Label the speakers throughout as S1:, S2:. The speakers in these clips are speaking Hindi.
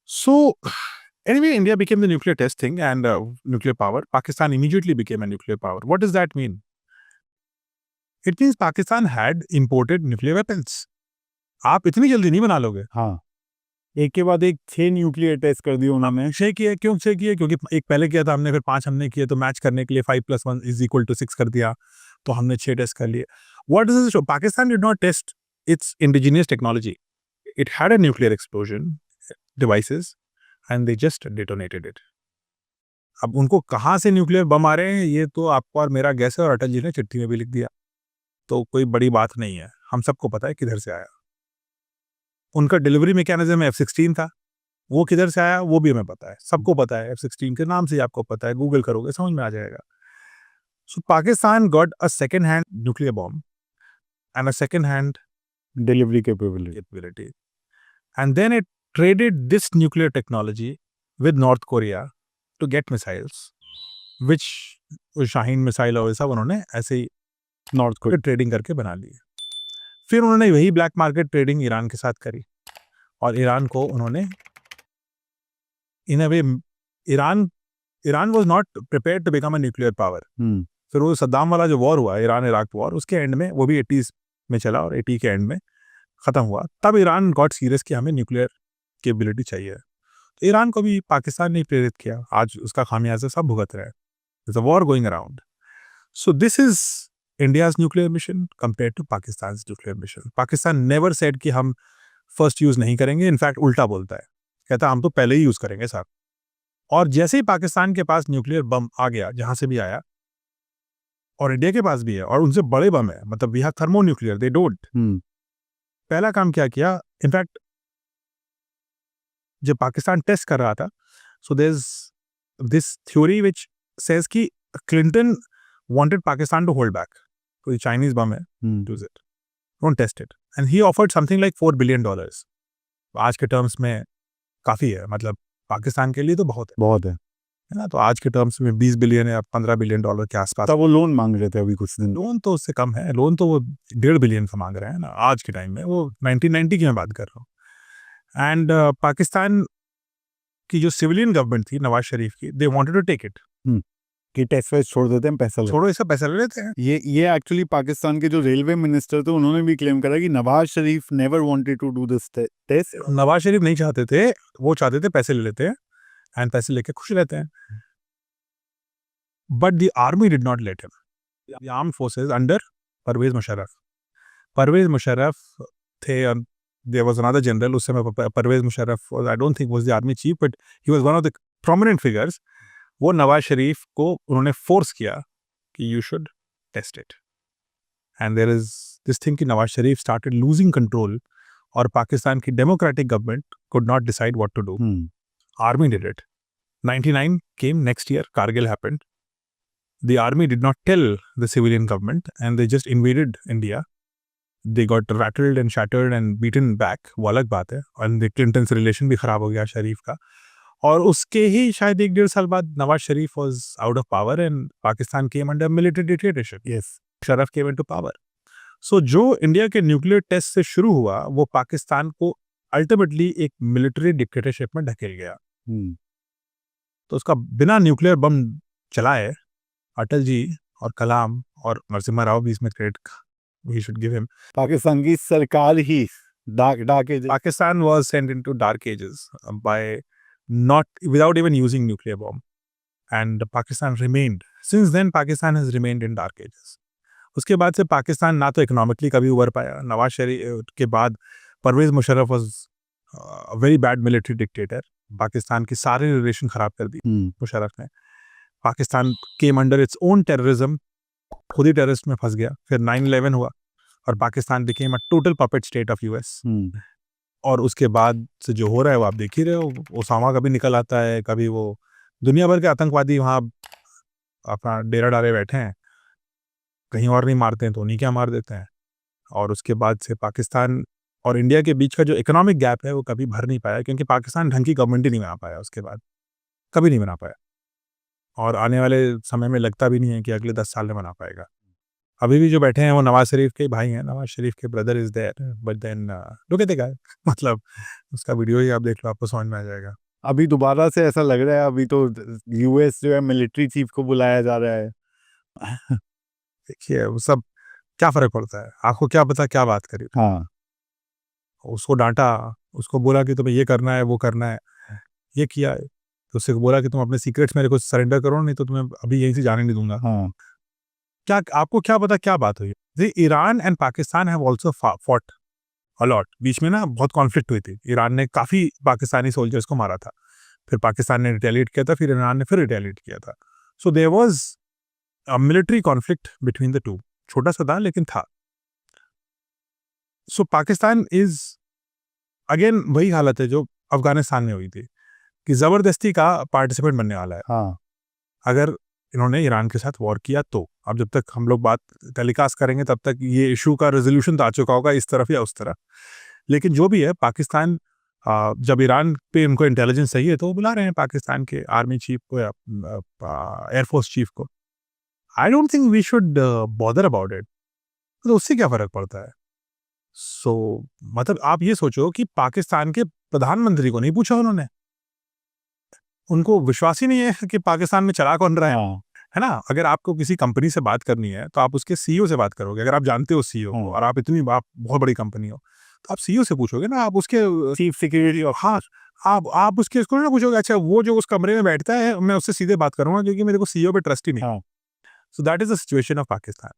S1: So, anyway, India became the nuclear test thing and nuclear power. Pakistan immediately became a nuclear power. What does that mean? It means Pakistan had imported nuclear weapons. आप इतनी जल्दी नहीं बना लोगे।
S2: हाँ, एक के बाद एक 6 न्यूक्लियर टेस्ट कर दिए उन्होंने।
S1: 6 किए, क्यों 6 किए? क्योंकि एक पहले किया था हमने, फिर 5 हमने किए, तो मैच करने के लिए 5 + 1 = 6 कर दिया, तो हमने 6 टेस्ट कर लिए। What does this show? Pakistan did not test its indigenous technology. It had a nuclear explosion devices and they just detonated it. अब उनको कहाँ से न्यूक्लियर बम आ रहे हैं, ये तो आपको और मेरा गैस है, और अटल जी ने चिट्ठी में भी लिख दिया, तो कोई बड़ी बात नहीं है। हम सबको पता है किधर से आया। उनका डिलीवरी मैकेनिज्म F-16 था, वो किधर से आया वो भी हमें पता है, सबको पता है। F-16 के नाम से ही आपको पता है, गूगल करोगे समझ में आ जाएगा। So Pakistan got a second hand nuclear bomb and a second hand
S2: delivery capability.
S1: capability, and then it traded this nuclear technology with North Korea to get missiles, which Shaheen missile और सब उन्होंने ऐसे ही
S2: नॉर्थ कोरिया
S1: ट्रेडिंग करके बना लिए। फिर उन्होंने वही ब्लैक मार्केट ट्रेडिंग ईरान के साथ करी, और ईरान को उन्होंने in a way, Iran was not prepared to become a nuclear power. फिर वो सद्दाम वाला जो वॉर हुआ, ईरान इराक वॉर, उसके एंड में, वो भी 80s में चला और 80 के एंड में खत्म हुआ, तब ईरान गॉट सीरियस कि हमें न्यूक्लियर कैपेबिलिटी चाहिए। तो ईरान को भी पाकिस्तान ने प्रेरित किया, आज उसका खामियाजा सब भुगत रहे हैं। There's a war going around. So this is India's nuclear mission compared to Pakistan's nuclear mission. Pakistan never said कि हम फर्स्ट यूज नहीं करेंगे, इनफैक्ट उल्टा बोलता है, कहता हम तो पहले ही यूज करेंगे साहब। और जैसे ही पाकिस्तान के पास न्यूक्लियर बम आ गया, जहां से भी आया, और इंडिया के पास भी है, और उनसे बड़े बम है, मतलब we have thermo nuclear, they don't. पहला काम क्या किया, इनफैक्ट जब पाकिस्तान टेस्ट कर रहा था, so there is this theory which says कि Clinton wanted Pakistan to hold back, कोई चाइनीज बम है, use it, don't test it, and he offered something like $4 billion. आज के टर्म्स में काफी है, मतलब पाकिस्तान के लिए तो बहुत है ना। तो आज के टर्म्स में 20 बिलियन या $15 बिलियन के आसपास।
S2: तब वो लोन मांग रहे थे अभी कुछ दिन।
S1: लोन तो उससे कम है, लोन तो वो 1.5 बिलियन का मांग रहे हैं ना आज के टाइम में, वो 1990 की मैं बात कर रहा हूँ। एंड पाकिस्तान की जो सिविलियन गवर्नमेंट थी नवाज शरीफ की, they wanted to take it,
S2: कि टेस्ट वेस्ट छोड़ देते हैं, पैसा
S1: छोड़ो इसका पैसा ले लेते हैं।
S2: ये एक्चुअली पाकिस्तान के जो रेलवे मिनिस्टर थे उन्होंने भी क्लेम करा कि Nawaz Sharif never wanted to do this test.
S1: Nawaz Sharif नहीं चाहते थे, वो चाहते थे पैसे ले लेते हैं, एंड पैसे लेके खुश रहते हैं। But the army did not let him. The armed forces under Parvez Musharraf थे, there was another general उस समय, Parvez Musharraf, I don't think was the army chief, but he was one of the prominent figures। वो नवाज शरीफ को उन्होंने फोर्स किया कि you should test it, and there is this thing कि नवाज शरीफ started losing control, और पाकिस्तान की democratic government could not decide what to do। Army did it। 99 came next year, Kargil happened। The army did not tell the civilian government, and they just invaded India। They got rattled and shattered and beaten back, वो अलग बात है, और क्लिंटन से रिलेशन भी खराब हो गया शरीफ का, और उसके ही शायद 1-1.5 साल बाद Nawaz Sharif was out of power and Pakistan came under military dictatorship।
S2: Yes,
S1: Sharif came into power। So जो इंडिया के न्यूक्लियर टेस्ट से शुरू हुआ, वो पाकिस्तान को अल्टीमेटली एक मिलिट्री डिक्टेटरशिप में ढकेल गया। तो उसका बिना न्यूक्लियर बम चलाए अटल जी और कलाम और नरसिम्हा राव भी इसमें credit we should give him।
S2: Pakistan की सरकार ही dark ages।
S1: Pakistan was sent into dark ages by without even using nuclear bomb, and Pakistan remained, since then Pakistan has remained in dark ages। उसके बाद से पाकिस्तान ना तो इकोनॉमिकली कभी उभर पाया। नवाज शरीफ के बाद Parvez Musharraf was a very bad military dictator। Pakistan की सारे रिलेशन खराब कर दी मुशर्रफ ने। Pakistan came under its own terrorism, खुद ही टेररिस्ट में फंस गया। फिर 9/11 हुआ और Pakistan became a total puppet state of US। और उसके बाद से जो हो रहा है वो आप देख ही रहे हो, ओसामा कभी निकल आता है, कभी वो दुनिया भर के आतंकवादी वहाँ अपना डेरा डाले बैठे हैं, कहीं और नहीं मारते हैं तो उन्हीं क्या मार देते हैं। और उसके बाद से पाकिस्तान और इंडिया के बीच का जो इकोनॉमिक गैप है वो कभी भर नहीं पाया, क्योंकि पाकिस्तान ढंग की गवर्नमेंट ही नहीं बना पाया, उसके बाद कभी नहीं बना पाया, और आने वाले समय में लगता भी नहीं है कि अगले 10 साल में बना पाएगा। अभी भी जो बैठे हैं वो नवाज शरीफ के भाई हैं, नवाज शरीफ के brother is there, but then look at the guy, मतलब उसका वीडियो ही आप देख लो, आपको समझ में आ जाएगा।
S2: अभी दोबारा से ऐसा लग रहा है, अभी तो यूएस जो है मिलिट्री चीफ को बुलाया जा रहा है।
S1: देखिए वो सब क्या फर्क पड़ता है, आपको क्या पता क्या बात करी,
S2: हाँ,
S1: उसको डांटा, उसको बोला कि तुम्हें ये करना है वो करना है, ये किया है, तो उससे बोला कि तुम अपने सीक्रेट्स मेरे को सरेंडर करो, नहीं तो तुम्हें अभी यहीं से जाने नहीं दूंगा।
S2: हाँ,
S1: क्या आपको क्या पता क्या बात हुई? Iran and Pakistan have also fought a lot, बीच में ना बहुत कॉन्फ्लिक्ट हुई थी, ईरान ने काफी पाकिस्तानी सोल्जर्स को मारा था, फिर पाकिस्तान ने रिटेलिएट किया था, फिर ईरान ने फिर रिटेलिएट किया था। So there was a military conflict between the two, छोटा सा था लेकिन था। सो पाकिस्तान इज अगेन वही हालत है जो अफगानिस्तान में हुई थी, कि जबरदस्ती का पार्टिसिपेंट बनने वाला है
S2: हाँ,
S1: अगर इन्होंने ईरान के साथ वॉर किया तो। अब जब तक हम लोग बात टेलीकास्ट करेंगे तब तक ये इशू का रेजोल्यूशन तो आ चुका होगा इस तरफ या उस तरफ, लेकिन जो भी है पाकिस्तान जब ईरान पे उनको इंटेलिजेंस चाहिए तो वो बुला रहे हैं पाकिस्तान के आर्मी चीफ को या एयरफोर्स चीफ को। I don't think we should bother about it, तो उससे क्या फर्क पड़ता है? सो मतलब आप ये सोचो कि पाकिस्तान के प्रधानमंत्री को नहीं पूछा उन्होंने, उनको विश्वास ही नहीं है कि पाकिस्तान में चला कौन रहा
S2: हाँ,
S1: है ना? अगर आपको किसी कंपनी से बात करनी है तो आप उसके सीईओ से बात करोगे, अगर आप जानते हो सीईओ को और आप इतनी आप बहुत बड़ी कंपनी हो तो आप सीईओ से पूछोगे ना, आप उसके
S2: चीफ सिक्योरिटी
S1: हाँ, आप उसके उसको ना पूछोगे, अच्छा वो जो उस कमरे में बैठता है मैं उससे सीधे बात करूंगा क्योंकि मेरे को सीईओ पे ट्रस्ट ही नहीं।
S2: हाँ,
S1: so that is the situation of Pakistan.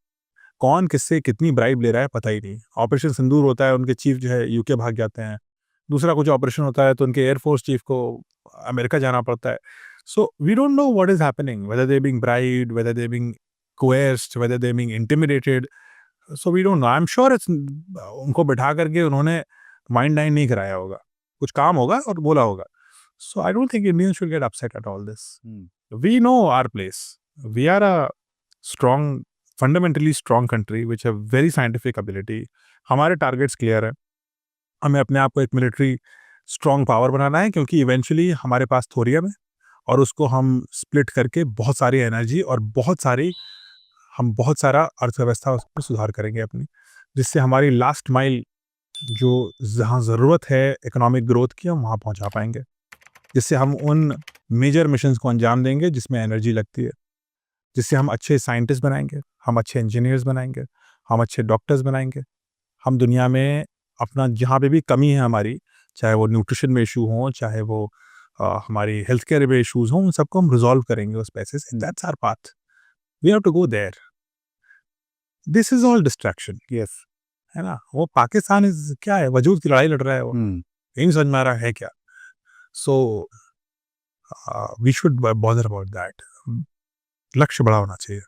S1: कौन किससे कितनी ब्राइब ले रहा है पता ही नहीं। ऑपरेशन सिंदूर होता है, उनके चीफ जो है यूके भाग जाते हैं, दूसरा कुछ ऑपरेशन होता है तो उनके एयरफोर्स चीफ को अमेरिका जाना पड़ता है। So we don't know what is happening, whether they being bribed, whether they being coerced, whether they're being intimidated. So we don't know. I'm sure it's उनको बिठा करके उन्होंने माइंड डाइन नहीं कराया होगा, कुछ काम होगा और बोला होगा। So I don't think Indians should get upset at all this. We know our place. We are a strong, fundamentally strong country which have very scientific ability. हमारे टारगेट्स क्लियर है, हमें अपने आप को एक मिलिट्री स्ट्रॉन्ग पावर बनाना है क्योंकि इवेंचुअली हमारे पास थोरियम है और उसको हम स्प्लिट करके बहुत सारी एनर्जी और बहुत सारा अर्थव्यवस्था उसमें सुधार करेंगे अपनी, जिससे हमारी लास्ट माइल जो जहाँ ज़रूरत है इकोनॉमिक ग्रोथ की हम वहाँ पहुँचा पाएंगे, जिससे हम उन मेजर मिशंस को अंजाम देंगे जिसमें एनर्जी लगती है, जिससे हम अच्छे साइंटिस्ट बनाएंगे, हम अच्छे इंजीनियर्स बनाएंगे, हम अच्छे डॉक्टर्स बनाएंगे। हम दुनिया में अपना जहाँ पे भी कमी है हमारी, चाहे वो न्यूट्रिशन में इशू हो, चाहे वो हमारी हेल्थ केयर में इशूज़ हों, उन सबको हम रिजॉल्व करेंगे उस पैसे से। That's our path, we have to go there. This is all distraction,
S2: yes,
S1: है ना? वो पाकिस्तान इज क्या है, वजूद की लड़ाई लड़ रहा है वो, यही नहीं समझ में आ रहा है क्या। So we should bother about that. लक्ष्य बड़ा होना चाहिए।